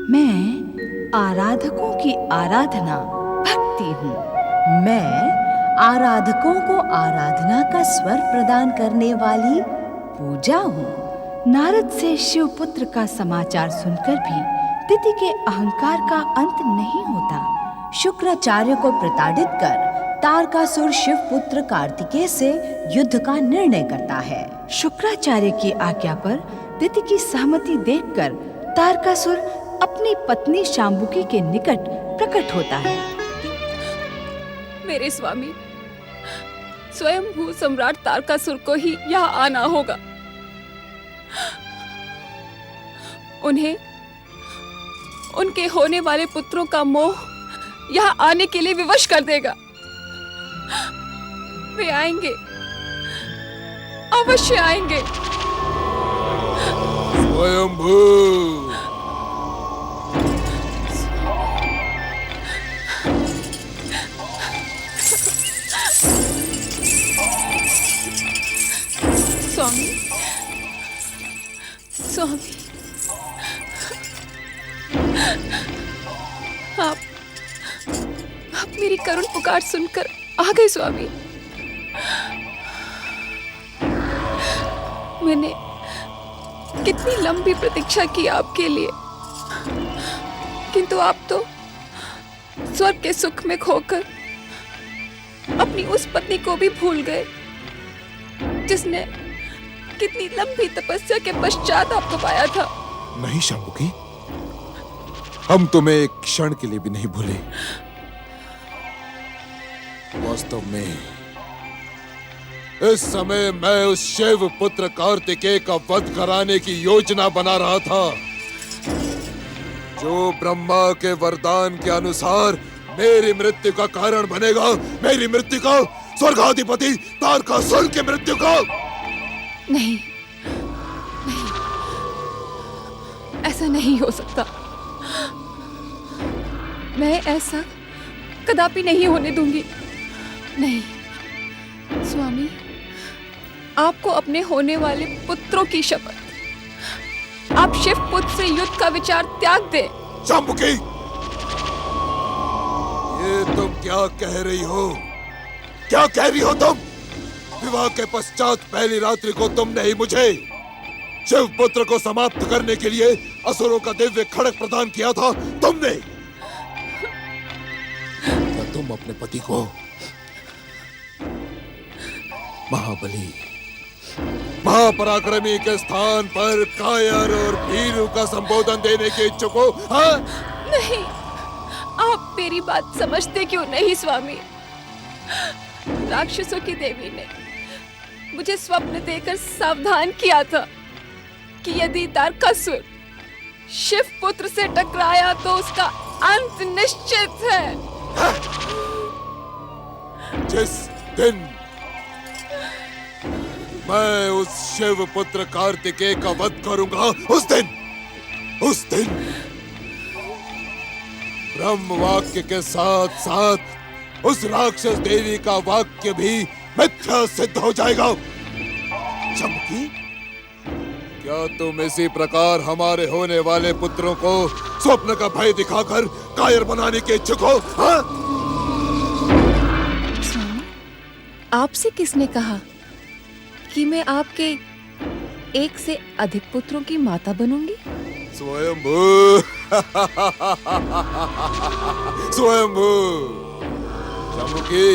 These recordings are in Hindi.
मैं आराधकों की आराधना भक्ति हूँ। मैं आराधकों को आराधना का स्वर प्रदान करने वाली पूजा हूँ। नारद से शिवपुत्र का समाचार सुनकर भी दिति के अहंकार का अंत नहीं होता। शुक्राचार्य को प्रताड़ित कर तारकासुर शिवपुत्र कार्तिकेय से युद्ध का निर्णय करता है। शुक्राचार्य की आज्ञा पर दिति की सहमति देखकर तारकासुर अपनी पत्नी शांबुकी के निकट प्रकट होता है। मेरे स्वामी, स्वयंभू सम्राट तारकासुर को ही यहाँ आना होगा। उन्हें उनके होने वाले पुत्रों का मोह यहाँ आने के लिए विवश कर देगा। वे आएंगे, अवश्य आएंगे। स्वयंभू, स्वामी, स्वामी, आप मेरी करुण पुकार सुनकर आ गए स्वामी। मैंने कितनी लंबी प्रतीक्षा की आपके लिए, किंतु आप तो स्वर्ग के सुख में खोकर अपनी उस पत्नी को भी भूल गए जिसने कितनी लंबी तपस्या के पश्चात आपको पाया था। नहीं शांबुकी, हम तुम्हें एक क्षण के लिए भी नहीं भूले। वास्तव में इस समय मैं उस शिव पुत्र कार्तिकेय का वध कराने की योजना बना रहा था, जो ब्रह्मा के वरदान के अनुसार मेरी मृत्यु का कारण बनेगा। मेरी मृत्यु का, स्वर्गाधिपति तारकासुर की मृत्यु का। नहीं, नहीं, ऐसा नहीं हो सकता। मैं ऐसा कदापि नहीं होने दूंगी। नहीं स्वामी, आपको अपने होने वाले पुत्रों की शपथ, आप शिव पुत्र से युद्ध का विचार त्याग दें। शांबुकी, ये तुम क्या कह रही हो? क्या कह रही हो तुम? विवाह के पश्चात पहली रात्रि को तुमने ही मुझे शिव पुत्र को समाप्त करने के लिए असुरों का दिव्य खड्ग प्रदान किया था। तुमने, क्या तुम अपने पति को महाबली, महापराक्रमी के स्थान पर कायर और भीरू का संबोधन देने के इच्छुक हो? हाँ? नहीं, आप मेरी बात समझते क्यों नहीं स्वामी? राक्षसों की देवी ने मुझे स्वप्न देकर सावधान किया था कि यदि तारकासुर शिव पुत्र से टकराया तो उसका अंत निश्चित है। जिस दिन मैं उस शिव पुत्र कार्तिकेय का वध करूंगा, उस दिन ब्रह्म वाक्य के साथ साथ उस राक्षस देवी का वाक्य भी मिथ्या सिद्ध हो जाएगा। चमकी, क्या तुम इसी प्रकार हमारे होने वाले पुत्रों को स्वप्न का भय दिखाकर कायर बनाने के इच्छुक हो? हाँ? आपसे किसने कहा कि मैं आपके एक से अधिक पुत्रों की माता बनूंगी? स्वयंभू, स्वयंभू। शांबुकी,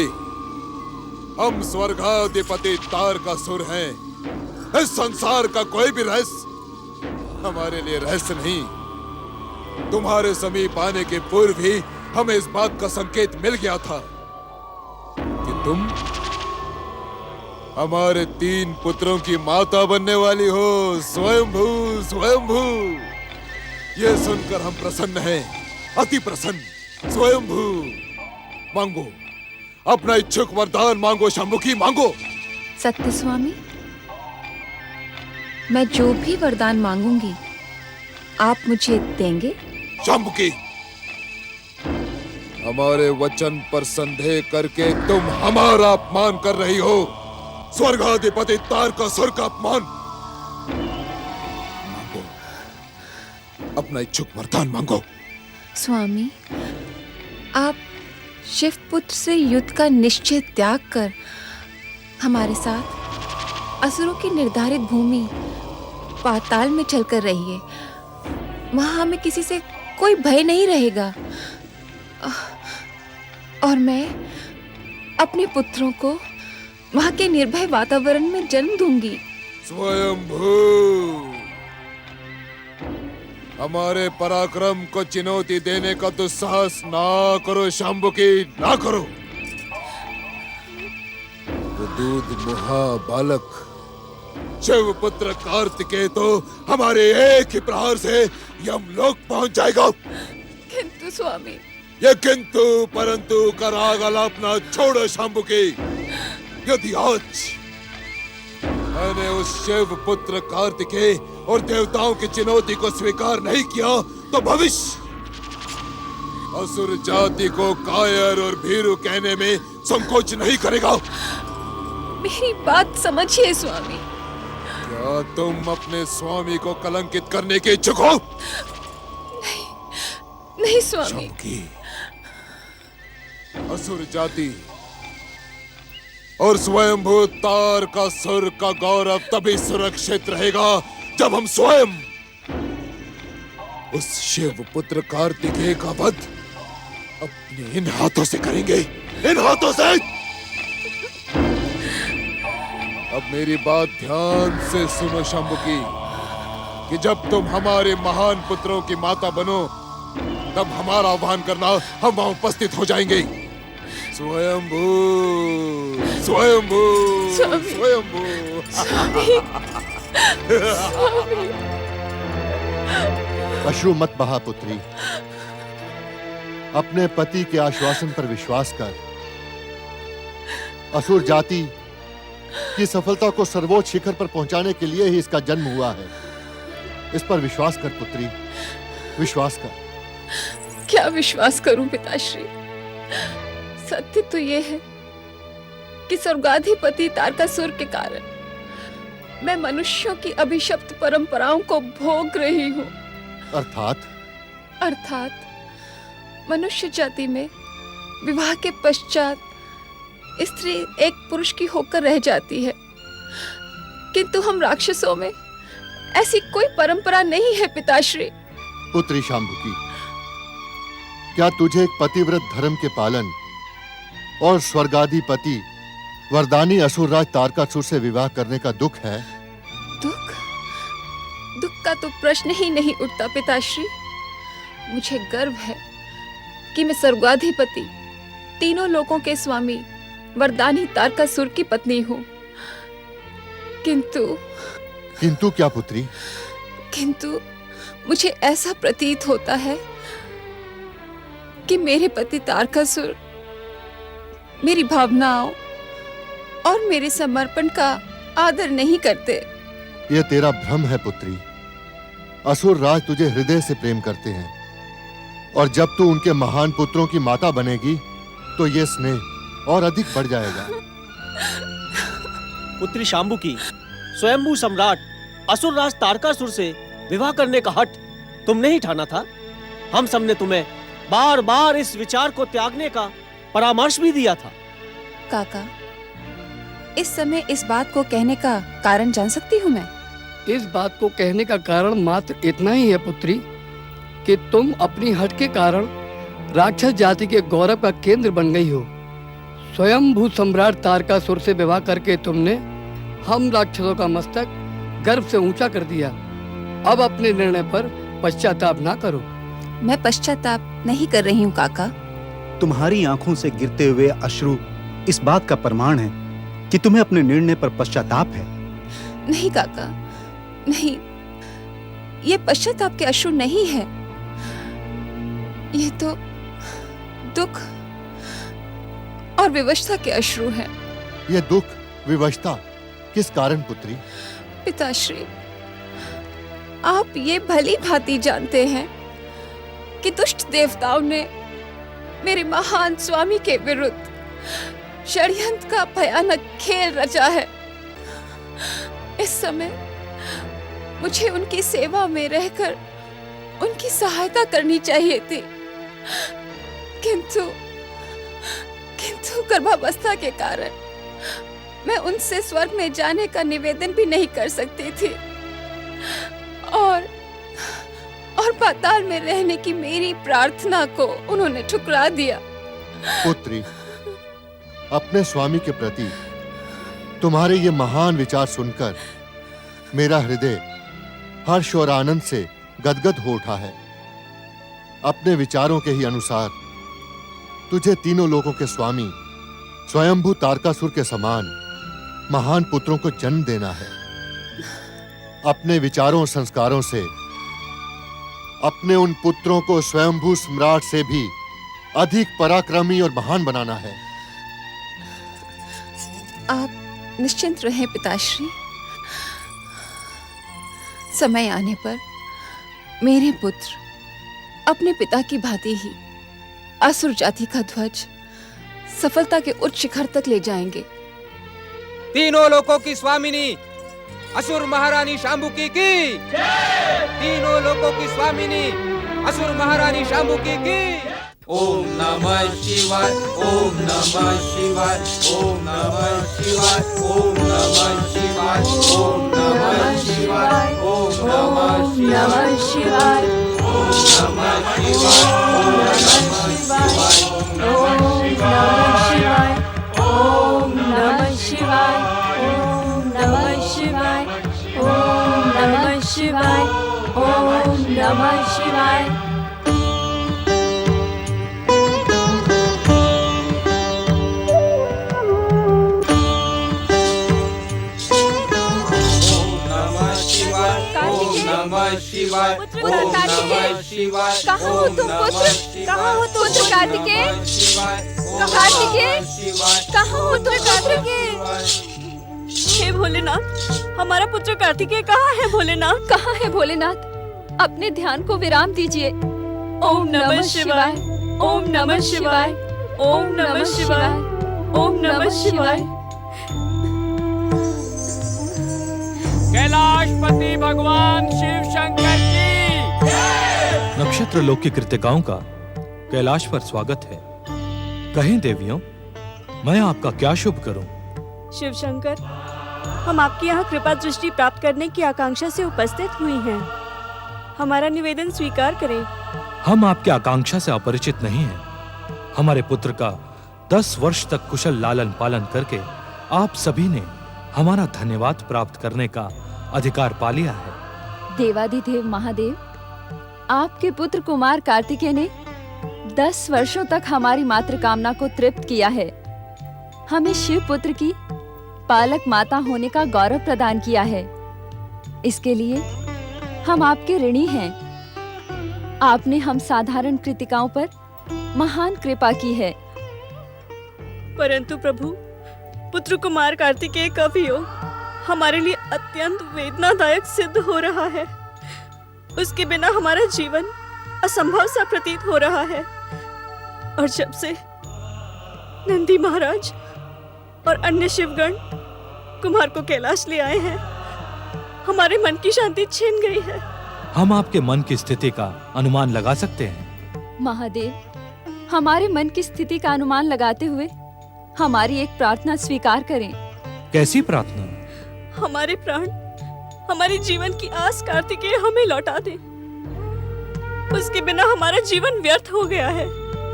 हम स्वर्गाधिपति तारकासुर हैं। इस संसार का कोई भी रहस्य हमारे लिए रहस्य नहीं। तुम्हारे समीप आने के पूर्व ही हमें इस बात का संकेत मिल गया था कि तुम हमारे 3 पुत्रों की माता बनने वाली हो। स्वयंभू, स्वयंभू। ये सुनकर हम प्रसन्न हैं, अति प्रसन्न। स्वयंभू, मांगो, अपना इच्छुक वरदान मांगो। शांबुकी, मांगो। सत्य स्वामी, मैं जो भी वरदान मांगूंगी आप मुझे देंगे? शांबुकी, हमारे वचन पर संदेह करके तुम हमारा अपमान कर रही हो। स्वर्गाधिपति तारकासुर का अपमान। मांगो, अपना इच्छुक वरदान मांगो। स्वामी, आप शिवपुत्र से युद्ध का निश्चय त्याग कर हमारे साथ असुरों की निर्धारित भूमि पाताल में चलकर रहिए। वहां हमें किसी से कोई भय नहीं रहेगा और मैं अपने पुत्रों को वहां के निर्भय वातावरण में जन्म दूंगी। स्वयंभू, हमारे पराक्रम को चुनौती देने का दुस्साहस ना करो शांबुकी, ना करो। वो दूध मुहा बालक शिवपुत्र कार्तिकेय तो हमारे एक ही प्रहार से यमलोक पहुंच जाएगा। किंतु स्वामी, ये किंतु परंतु का राग आलापना छोड़ो शांबुकी। यदि आज मैंने उस शिव पुत्र कार्तिकेय और देवताओं की चुनौती को स्वीकार नहीं किया तो भविष्य असुर जाति को कायर और भीरू कहने में संकोच नहीं करेगा। मेरी बात समझिए स्वामी। क्या तुम अपने स्वामी को कलंकित करने के इच्छुक हो? नहीं स्वामी। शांबुकी, असुर जाति और स्वयंभू तारकासुर का गौरव तभी सुरक्षित रहेगा जब हम स्वयं उस शिव पुत्र कार्तिकेय का वध अपने इन हाथों से करेंगे, इन हाथों से। अब मेरी बात ध्यान से सुनो शांबुकी, कि जब तुम हमारे महान पुत्रों की माता बनो तब हमारा आह्वान करना, हम वहां उपस्थित हो जाएंगे। स्वयंभू, स्वयंभू, स्वयंभू। अश्रु मत बहा पुत्री, अपने पति के आश्वासन पर विश्वास कर। असुर जाति की सफलता को सर्वोच्च शिखर पर पहुंचाने के लिए ही इसका जन्म हुआ है। इस पर विश्वास कर पुत्री, विश्वास कर। क्या विश्वास करूं पिताश्री? सत्य तो ये है कि स्वर्गाधिपति तारकासुर के कारण मैं मनुष्यों की अभिशप्त परंपराओं को भोग रही हूँ। अर्थात मनुष्य जाति में विवाह के पश्चात स्त्री एक पुरुष की होकर रह जाती है, किंतु हम राक्षसों में ऐसी कोई परंपरा नहीं है पिताश्री। पुत्री शांबुकी, क्या तुझे एक पतिव्रत धर्म के पालन और स्वर्गाधिपति वरदानी असुरराज तारकासुर से विवाह करने का दुख है? दुख का तो प्रश्न ही नहीं उठता पिताश्री। मुझे गर्व है कि मैं स्वर्गाधिपति तीनों लोकों के स्वामी वरदानी तारकासुर की पत्नी हूँ। किंतु क्या पुत्री? किंतु मुझे ऐसा प्रतीत होता है कि मेरे पति तारकासुर मेरी भावनाओं और मेरे समर्पण का आदर नहीं करते। यह तेरा भ्रम है पुत्री। असुर राज तुझे हृदय से प्रेम करते हैं और जब तू उनके महान पुत्रों की माता बनेगी तो यह स्नेह और अधिक बढ़ जाएगा। पुत्री शांबुकी, स्वयंभू सम्राट असुर राज तारकासुर से विवाह करने का हठ तुमने ही ठाना था। हम सबने तुम्हें बार बार इस विचार को त्यागने का परामर्श भी दिया था। काका, इस समय इस बात को कहने का कारण जान सकती हूँ मैं? इस बात को कहने का कारण मात्र इतना ही है पुत्री कि तुम अपनी हट के कारण राक्षस जाति के गौरव का केंद्र बन गई हो। स्वयंभू सम्राट तारकासुर से विवाह करके तुमने हम राक्षसों का मस्तक गर्व से ऊंचा कर दिया। अब अपने निर्णय पर पश्चाताप ना करो। मैं पश्चाताप नहीं कर रही हूँ काका। तुम्हारी आंखों से गिरते हुए अश्रु इस बात का प्रमाण है कि तुम्हें अपने निर्णय पर पश्चाताप है। नहीं काका, नहीं, ये पश्चाताप के अश्रु नहीं है। ये तो दुख और विवशता के अश्रु हैं। ये दुख विवशता किस कारण पुत्री? पिताश्री, आप ये भली भांति जानते हैं कि दुष्ट देवताओं ने मेरे महान स्वामी के विरुद्ध षड्यंत्र का भयानक खेल रचा है। इस समय मुझे उनकी सेवा में रहकर उनकी सहायता करनी चाहिए थी, किंतु गर्भावस्था के कारण मैं उनसे स्वर्ग में जाने का निवेदन भी नहीं कर सकती थी और पाताल में रहने की मेरी प्रार्थना को उन्होंने ठुकरा दिया। पुत्री, अपने स्वामी के प्रति तुम्हारे ये महान विचार सुनकर मेरा हृदय हर्ष और आनंद से गदगद हो उठा है। अपने विचारों के ही अनुसार तुझे तीनों लोकों के स्वामी स्वयंभू तारकासुर के समान महान पुत्रों को जन्म देना है। अपने विचारों और संस्कारों से अपने उन पुत्रों को स्वयंभू सम्राट से भी अधिक पराक्रमी और महान बनाना है। आप निश्चिंत रहें पिताश्री, समय आने पर मेरे पुत्र अपने पिता की भांति ही असुर जाति का ध्वज सफलता के उच्च शिखर तक ले जाएंगे। तीनों लोकों की स्वामिनी असुर महारानी शांबुकी की, तीनों लोकों की स्वामिनी असुर महारानी शांबुकी की। ओम नमः शिवाय, ओम नमः शिवाय, ओम नमः शिवाय, ओम नमः शिवाय, ओम नमः शिवाय, ओम नमः शिवाय, ओम नमः शिवाय, ओम नमः शिवाय, ओम नमः शिवाय, ओम नमः शिवाय, ओम नमः शिवाय, ओम नमः शिवाय। शिवाय, पुत्र कार्तिकेय, कहाँ हो तुम पुत्र? कहाँ हो तुम पुत्र कार्तिकेय? कार्तिकेय, कहाँ हो तुम कार्तिकेय? हे भोलेनाथ, हमारा पुत्र कार्तिकेय कहाँ है भोलेनाथ? कहाँ है भोलेनाथ? अपने ध्यान को विराम दीजिए। ओम नमः शिवाय, ओम नमः शिवाय, ओम नमः शिवाय, ओम नमः शिवाय। कैलाशपति भगवान शिव शंकर की। नक्षत्र लोक की कृतिकाओं का कैलाश पर स्वागत है। कहें देवियों, मैं आपका क्या शुभ करूं? शिव शंकर, हम आपके यहाँ कृपा दृष्टि प्राप्त करने की आकांक्षा से उपस्थित हुई हैं। हमारा निवेदन स्वीकार करें। हम आपकी आकांक्षा से अपरिचित नहीं हैं। हमारे पुत्र का 10 वर्ष तक कुशल लालन पालन करके आप सभी ने हमारा धन्यवाद प्राप्त करने का अधिकार पा लिया है। देवाधिदेव महादेव, आपके पुत्र कुमार कार्तिकेय ने 10 वर्षों तक हमारी मातृ कामना को तृप्त किया है। हमें शिव पुत्र की पालक माता होने का गौरव प्रदान किया है। इसके लिए हम आपके ऋणी हैं। आपने हम साधारण कृतिकाओं पर महान कृपा की है। परंतु प्रभु, पुत्र कुमार कार्तिकेय का वियोग हमारे लिए अत्यंत वेदनादायक सिद्ध हो रहा है। उसके बिना हमारा जीवन असंभव सा प्रतीत हो रहा है। और जब से नंदी महाराज और अन्य शिवगण कुमार को कैलाश ले आए हैं, हमारे मन की शांति छिन गई है। हम आपके मन की स्थिति का अनुमान लगा सकते हैं। महादेव, हमारे मन की स्थिति का अनुमान लगाते हुए हमारी एक प्रार्थना स्वीकार करें। कैसी प्रार्थना? हमारे प्राण, हमारी जीवन की आस कार्तिकेय हमें लौटा दे। उसके बिना हमारा जीवन व्यर्थ हो गया है।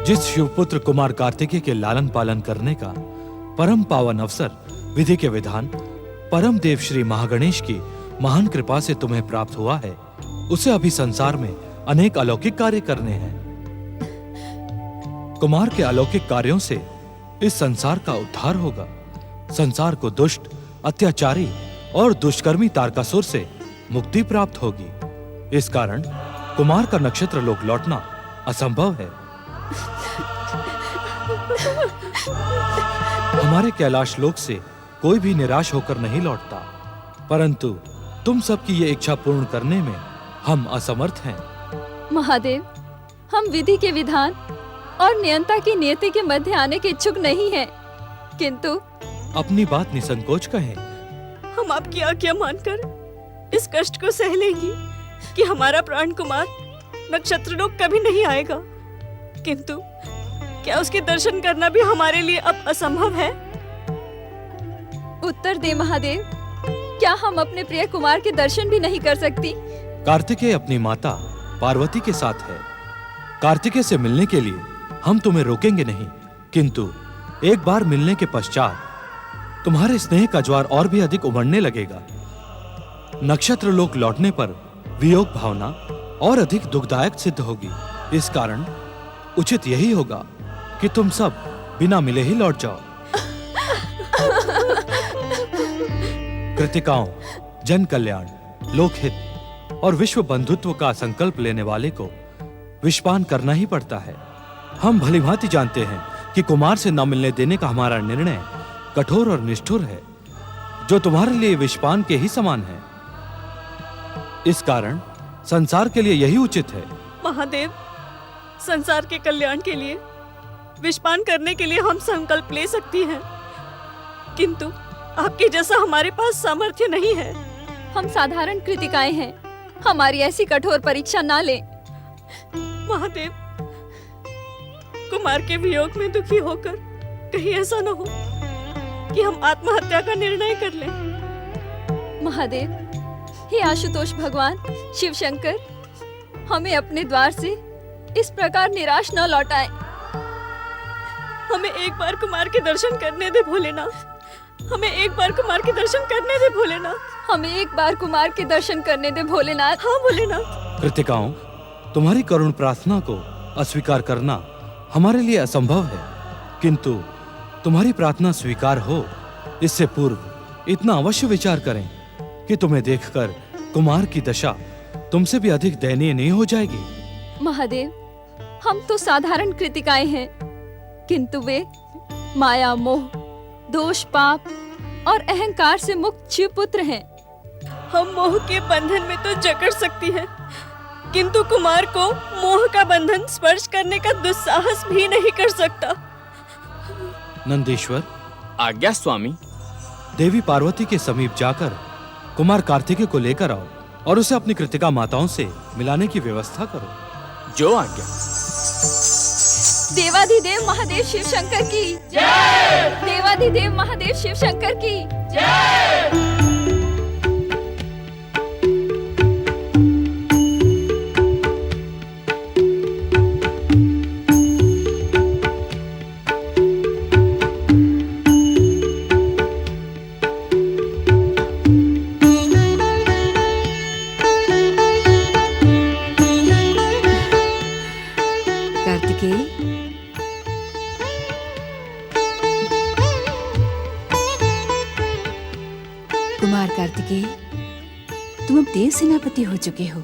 जिस शिवपुत्र कुमार कार्तिकेय के लालन पालन करने का परम पावन अवसर विधि के विधान परम देव श्री महागणेश की महान कृपा से तुम्हें प्राप्त हुआ है, उसे अभी संसार में अनेक अलौकिक कार्य करने हैं। कुमार के अलौकिक कार्यों से इस संसार का उद्धार होगा। संसार को दुष्ट, अत्याचारी और दुष्कर्मी तारकासुर से मुक्ति प्राप्त होगी। इस कारण कुमार का नक्षत्र लोक लौटना असंभव है। हमारे कैलाश लोक से कोई भी निराश होकर नहीं लौटता, परंतु तुम सबकी ये इच्छा पूर्ण करने में हम असमर्थ हैं। महादेव, हम विधि के विधान और नियंता की नियति के मध्य आने के इच्छुक नहीं हैं, किंतु अपनी बात निसंकोच कहें। हम आपकी आज्ञा मानकर इस कष्ट को सह लेंगे कि हमारा प्राण कुमार नक्षत्र लोक कभी नहीं आएगा, किंतु क्या उसके दर्शन करना भी हमारे लिए अब असंभव है? उत्तर दे महादेव, क्या हम अपने प्रिय कुमार के दर्शन भी नहीं कर सकती? कार्तिकेय अपनी माता पार्वती के साथ है। कार्तिकेय से मिलने के लिए हम तुम्हें रोकेंगे नहीं, किंतु एक बार मिलने के पश्चात तुम्हारे स्नेह का ज्वार और भी अधिक उमड़ने लगेगा। नक्षत्र लोक लौटने पर वियोग भावना और अधिक दुखदायक सिद्ध होगी। इस कारण उचित यही होगा कि तुम सब बिना मिले ही लौट जाओ। कृतिकाओं, जन कल्याण, लोकहित और विश्व बंधुत्व का संकल्प लेने वाले को विषपान करना ही पड़ता है। हम भलीभांति जानते हैं कि कुमार से न मिलने देने का हमारा निर्णय कठोर और निष्ठुर है, जो तुम्हारे लिए विषपान के ही समान है। इस कारण संसार के लिए यही उचित है। महादेव, संसार के कल्याण के लिए विषपान करने के लिए हम संकल्प ले सकती हैं, किंतु आपके जैसा हमारे पास सामर्थ्य नहीं है। हम साधारण कृतिकाएं हैं, हमारी ऐसी कठोर परीक्षा ना लें। महादेव, कुमार के वियोग में दुखी होकर कहीं ऐसा न हो कि हम आत्महत्या का निर्णय कर लें। महादेव, हे आशुतोष भगवान, शिव शंकर, हमें अपने द्वार से इस प्रकार निराश न लौटाएं। हमें एक बार कुमार के दर्शन करने दे भोलेनाथ। हमें एक बार कुमार के दर्शन करने दे भोलेनाथ। हमें एक बार कुमार के दर्शन करने दे भोलेनाथ। हाँ भोलेनाथ। कृतिकाओं, तुम्हारी करुण प्रार्थना को अस्वीकार करना हमारे लिए असंभव है, किंतु तुम्हारी प्रार्थना स्वीकार हो इससे पूर्व इतना अवश्य विचार करें कि तुम्हें देखकर कुमार की दशा तुमसे भी अधिक दयनीय नहीं हो जाएगी। महादेव, हम तो साधारण कृतिकाएं हैं, किंतु वे माया, मोह, दोष, पाप और अहंकार से मुक्त शिव पुत्र हैं। हम मोह के बंधन में तो जकड़ सकती हैं, किंतु कुमार को मोह का बंधन स्पर्श करने का दुस्साहस भी नहीं कर सकता। नंदीश्वर, आज्ञा स्वामी। देवी पार्वती के समीप जाकर कुमार कार्तिकेय को लेकर आओ और उसे अपनी कृतिका माताओं से मिलाने की व्यवस्था करो। जो आज्ञा। देवाधिदेव महादेव शिव शंकर की जय। देवाधिदेव महादेव शिव शंकर की जय। कुमार कार्तिकेय, तुम अब देव सेनापति हो चुके हो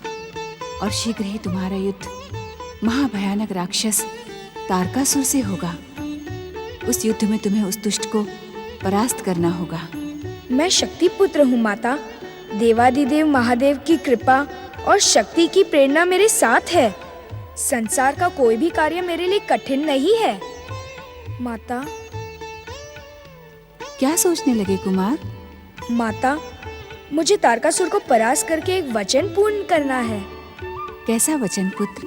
और शीघ्र ही तुम्हारा युद्ध महाभयानक राक्षस तारकासुर से होगा। उस युद्ध में तुम्हें उस दुष्ट को परास्त करना होगा। मैं शक्ति पुत्र हूँ माता। देवादिदेव महादेव की कृपा और शक्ति की प्रेरणा मेरे साथ है। संसार का कोई भी कार्य मेरे लिए कठिन नहीं है। माता। क्या सोचने लगे कुमार? माता, मुझे तारकासुर को परास्त करके एक वचन पूर्ण करना है। कैसा वचन पुत्र?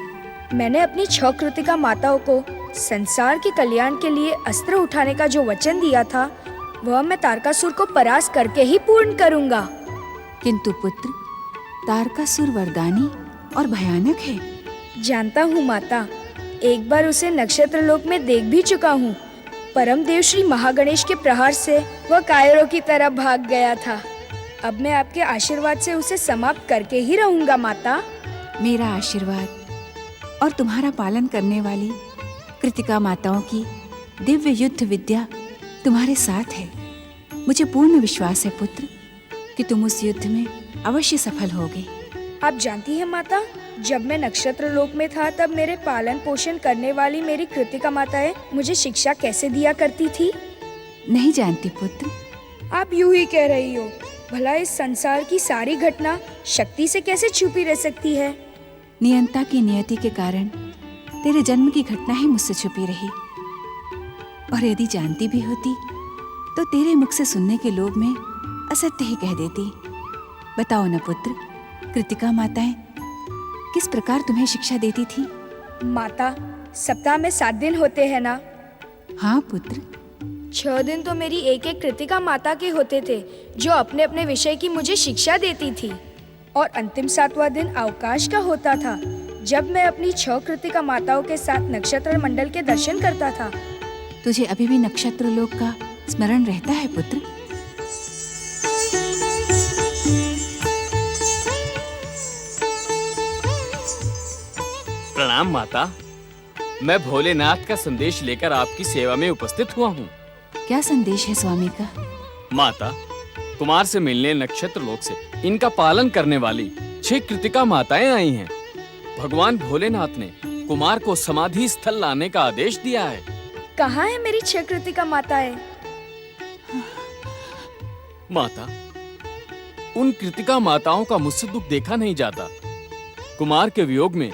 मैंने अपनी 6 कृतिका माताओं को संसार के कल्याण के लिए अस्त्र उठाने का जो वचन दिया था, वह मैं तारकासुर को परास्त करके ही पूर्ण करूंगा। किंतु पुत्र, तारकासुर वरदानी और भयानक है। जानता हूँ माता, एक बार उसे नक्षत्र लोक में देख भी चुका हूँ। परम देव श्री महागणेश के प्रहार से वह कायरों की तरह भाग गया था। अब मैं आपके आशीर्वाद से उसे समाप्त करके ही रहूंगा माता। मेरा आशीर्वाद और तुम्हारा पालन करने वाली कृतिका माताओं की दिव्य युद्ध विद्या तुम्हारे साथ है। मुझे पूर्ण विश्वास है पुत्र कि तुम उस युद्ध में अवश्य सफल होगे। आप जानती हैं माता, जब मैं नक्षत्र लोक में था तब मेरे पालन पोषण करने वाली मेरी कृतिका माताएं मुझे शिक्षा कैसे दिया करती थी? नहीं जानती पुत्र। आप यूं ही कह रही हो। भला इस संसार की सारी घटना शक्ति से कैसे छुपी रह सकती है? नियंता की नियति के कारण तेरे जन्म की घटना ही मुझसे छुपी रही, और यदि जानती भी होती तो तेरे मुख से सुनने के लोभ में असत्य ही कह देती। बताओ न पुत्र, कृतिका माताएं किस प्रकार तुम्हें शिक्षा देती थी? माता, सप्ताह में 7 दिन होते हैं ना? हाँ पुत्र। 6 दिन तो मेरी एक एक कृतिका माता के होते थे, जो अपने अपने विषय की मुझे शिक्षा देती थी, और अंतिम 7वां दिन अवकाश का होता था, जब मैं अपनी 6 कृतिका माताओं के साथ नक्षत्र मंडल के दर्शन करता था। तुझे अभी भी नक्षत्र लोक का स्मरण रहता है पुत्र? प्रणाम माता। मैं भोलेनाथ का संदेश लेकर आपकी सेवा में उपस्थित हुआ हूँ। क्या संदेश है स्वामी का? माता, कुमार से मिलने नक्षत्र लोक से इनका पालन करने वाली 6 कृतिका माताएं आई हैं। भगवान भोलेनाथ ने कुमार को समाधि स्थल लाने का आदेश दिया है। कहाँ है मेरी 6 कृतिका माताएं? माता, उन कृतिका माताओं का मुझसे दुख देखा नहीं जाता। कुमार के वियोग में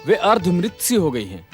वे अर्धमृत सी हो गई हैं।